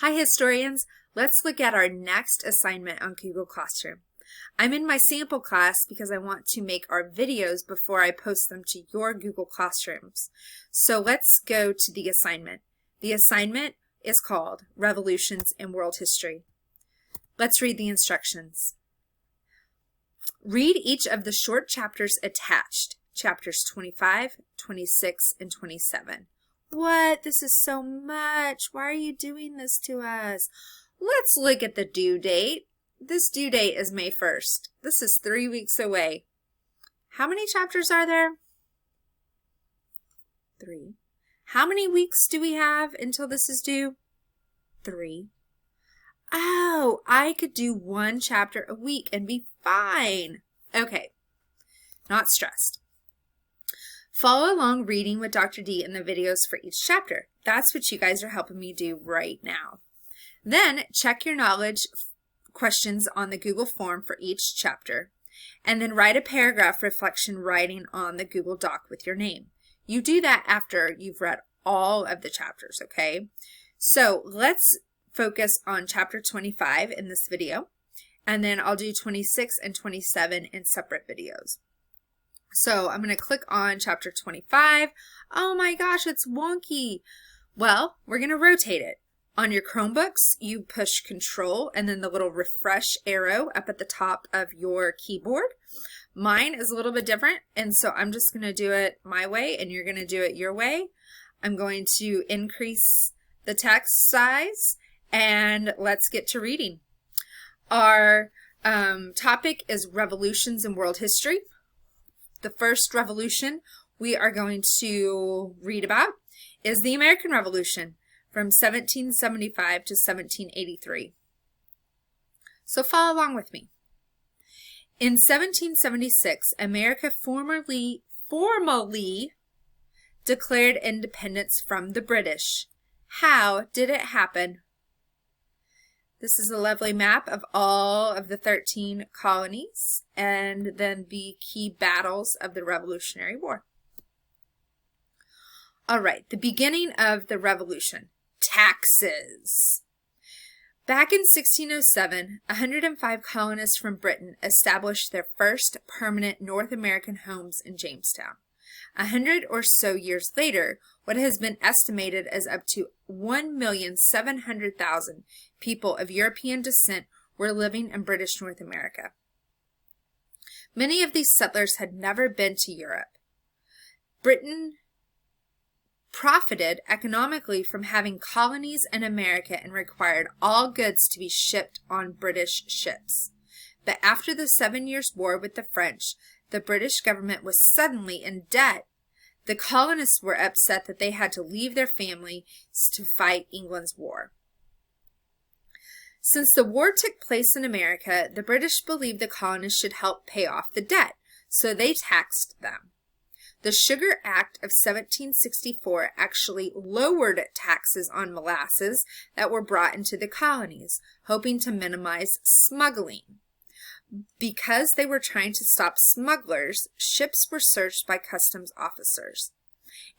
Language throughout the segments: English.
Hi historians, let's look at our next assignment on Google Classroom. I'm in my sample class because I want to make our videos before I post them to your Google Classrooms. So let's go to the assignment. The assignment is called Revolutions in World History. Let's read the instructions. Read each of the short chapters attached, chapters 25, 26, and 27. What? This is so much. Why are you doing this to us? Let's look at the due date. This due date is May 1st. This is 3 weeks away. How many chapters are there? 3. How many weeks do we have until this is due? 3. Oh, I could do 1 chapter a week and be fine. Okay, not stressed. Follow along reading with Dr. D in the videos for each chapter. That's what you guys are helping me do right now. Then check your knowledge questions on the Google form for each chapter, and then write a paragraph reflection writing on the Google Doc with your name. You do that after you've read all of the chapters, okay? So let's focus on chapter 25 in this video, and then I'll do 26 and 27 in separate videos. So I'm going to click on chapter 25. Oh my gosh, it's wonky. Well, we're going to rotate it. On your Chromebooks, you push Control and then the little refresh arrow up at the top of your keyboard. Mine is a little bit different, and so I'm just going to do it my way, and you're going to do it your way. I'm going to increase the text size, and let's get to reading. Our topic is revolutions in world history. The first revolution we are going to read about is the American Revolution from 1775 to 1783. So follow along with me. In 1776, America formally declared independence from the British. How did it happen? This is a lovely map of all of the 13 colonies and then the key battles of the Revolutionary War. All right, the beginning of the Revolution. Taxes. Back in 1607, 105 colonists from Britain established their first permanent North American homes in Jamestown. 100 or so years later, what has been estimated as up to 1,700,000 people of European descent were living in British North America. Many of these settlers had never been to Europe. Britain profited economically from having colonies in America and required all goods to be shipped on British ships. But after the 7 Years' War with the French, the British government was suddenly in debt. The colonists were upset that they had to leave their families to fight England's war. Since the war took place in America, the British believed the colonists should help pay off the debt, so they taxed them. The Sugar Act of 1764 actually lowered taxes on molasses that were brought into the colonies, hoping to minimize smuggling. Because they were trying to stop smugglers, ships were searched by customs officers.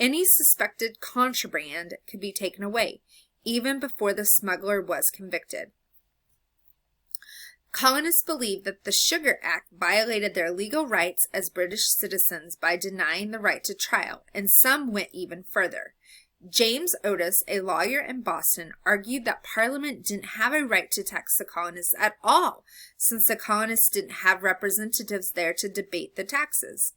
Any suspected contraband could be taken away, even before the smuggler was convicted. Colonists believed that the Sugar Act violated their legal rights as British citizens by denying the right to trial, and some went even further. James Otis, a lawyer in Boston, argued that Parliament didn't have a right to tax the colonists at all, since the colonists didn't have representatives there to debate the taxes.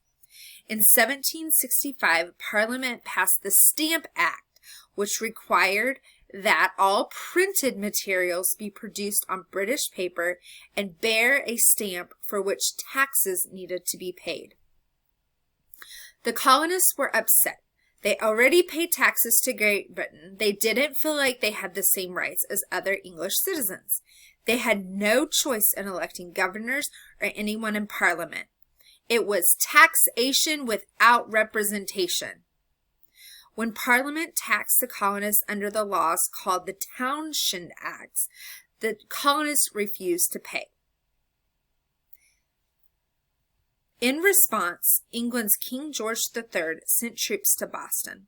In 1765, Parliament passed the Stamp Act, which required that all printed materials be produced on British paper and bear a stamp for which taxes needed to be paid. The colonists were upset. They already paid taxes to Great Britain. They didn't feel like they had the same rights as other English citizens. They had no choice in electing governors or anyone in Parliament. It was taxation without representation. When Parliament taxed the colonists under the laws called the Townshend Acts, the colonists refused to pay. In response, England's King George III sent troops to Boston.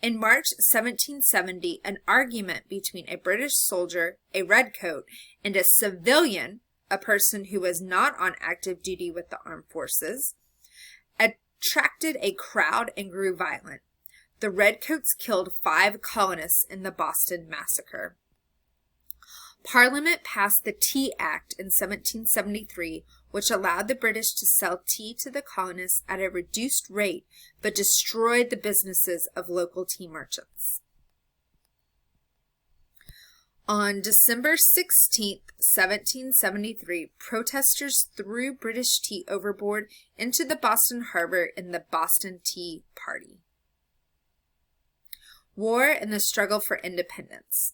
In March 1770, an argument between a British soldier, a redcoat, and a civilian, a person who was not on active duty with the armed forces, attracted a crowd and grew violent. The redcoats killed 5 colonists in the Boston Massacre. Parliament passed the Tea Act in 1773, which allowed the British to sell tea to the colonists at a reduced rate, but destroyed the businesses of local tea merchants. On December 16, 1773, protesters threw British tea overboard into the Boston Harbor in the Boston Tea Party. War and the struggle for independence.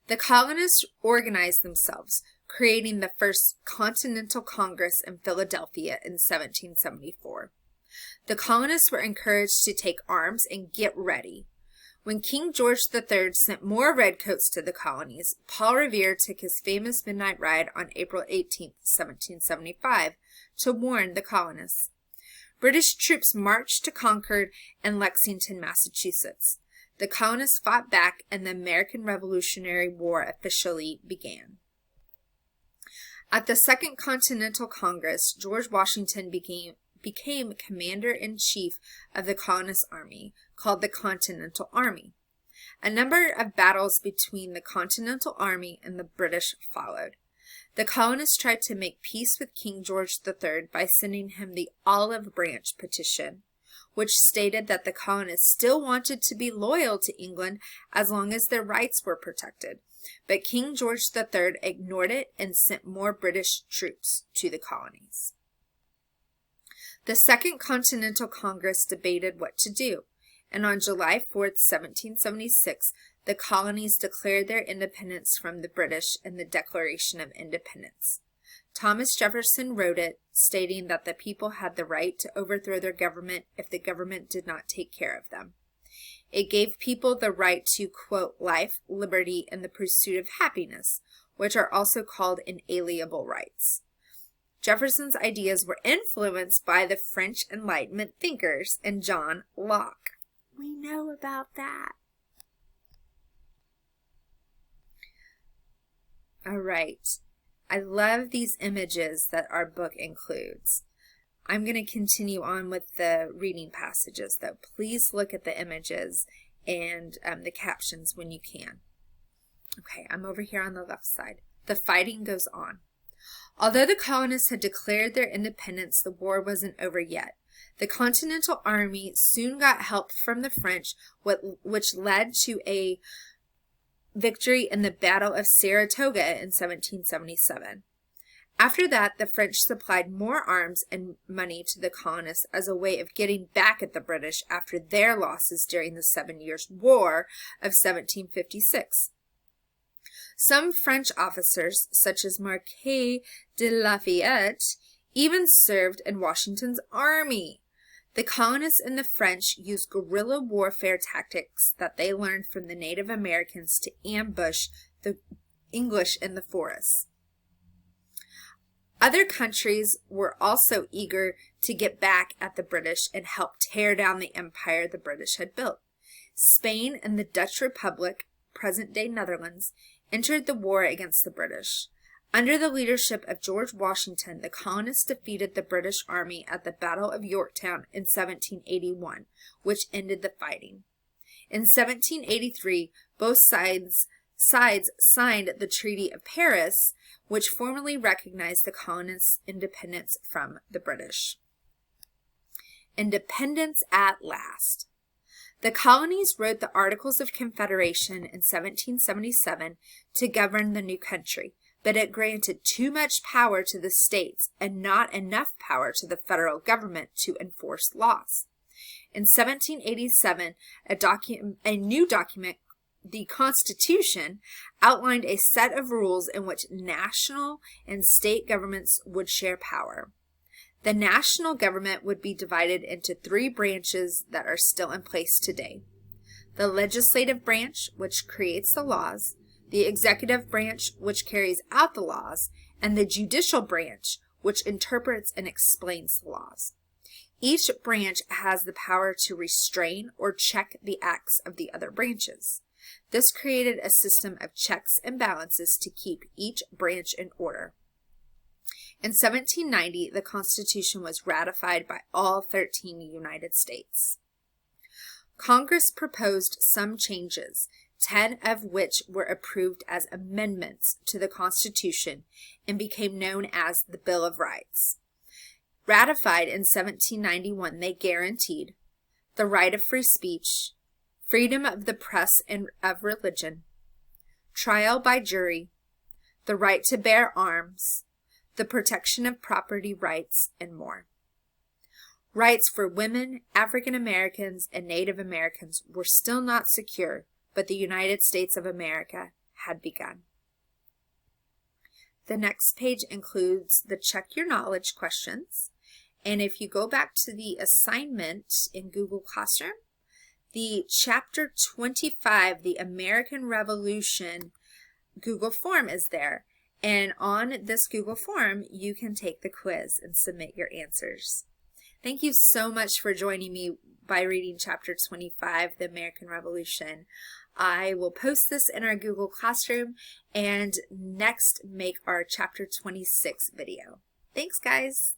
The colonists organized themselves, creating the first Continental Congress in Philadelphia in 1774. The colonists were encouraged to take arms and get ready. When King George III sent more redcoats to the colonies, Paul Revere took his famous midnight ride on April 18, 1775, to warn the colonists. British troops marched to Concord and Lexington, Massachusetts. The colonists fought back, and the American Revolutionary War officially began. At the Second Continental Congress, George Washington became commander-in-chief of the colonist army, called the Continental Army. A number of battles between the Continental Army and the British followed. The colonists tried to make peace with King George III by sending him the Olive Branch Petition, which stated that the colonists still wanted to be loyal to England as long as their rights were protected. But King George III ignored it and sent more British troops to the colonies. The Second Continental Congress debated what to do, and on July 4, 1776, the colonies declared their independence from the British in the Declaration of Independence. Thomas Jefferson wrote it, stating that the people had the right to overthrow their government if the government did not take care of them. It gave people the right to, quote, life, liberty, and the pursuit of happiness, which are also called inalienable rights. Jefferson's ideas were influenced by the French Enlightenment thinkers and John Locke. We know about that. All right. I love these images that our book includes. I'm going to continue on with the reading passages, though. Please look at the images and the captions when you can. Okay, I'm over here on the left side. The fighting goes on. Although the colonists had declared their independence, the war wasn't over yet. The Continental Army soon got help from the French, which led to a victory in the Battle of Saratoga in 1777. After that, the French supplied more arms and money to the colonists as a way of getting back at the British after their losses during the 7 Years' War of 1756. Some French officers, such as Marquis de Lafayette, even served in Washington's army. The colonists and the French used guerrilla warfare tactics that they learned from the Native Americans to ambush the English in the forests. Other countries were also eager to get back at the British and help tear down the empire the British had built. Spain and the Dutch Republic, present-day Netherlands, entered the war against the British. Under the leadership of George Washington, the colonists defeated the British Army at the Battle of Yorktown in 1781, which ended the fighting. In 1783, both sides signed the Treaty of Paris, which formally recognized the colonists' independence from the British. Independence at last. The colonies wrote the Articles of Confederation in 1777 to govern the new country, but it granted too much power to the states and not enough power to the federal government to enforce laws. In 1787, a new document, the Constitution, outlined a set of rules in which national and state governments would share power. The national government would be divided into 3 branches that are still in place today. The legislative branch, which creates the laws, the executive branch, which carries out the laws, and the judicial branch, which interprets and explains the laws. Each branch has the power to restrain or check the acts of the other branches. This created a system of checks and balances to keep each branch in order. In 1790, the Constitution was ratified by all 13 United States. Congress proposed some changes, 10 of which were approved as amendments to the Constitution and became known as the Bill of Rights. Ratified in 1791, they guaranteed the right of free speech, freedom of the press and of religion, trial by jury, the right to bear arms, the protection of property rights, and more. Rights for women, African Americans, and Native Americans were still not secure, but the United States of America had begun. The next page includes the Check Your Knowledge questions. And if you go back to the assignment in Google Classroom, the Chapter 25, the American Revolution Google form is there. And on this Google form, you can take the quiz and submit your answers. Thank you so much for joining me by reading Chapter 25, the American Revolution. I will post this in our Google Classroom and next make our Chapter 26 video. Thanks, guys.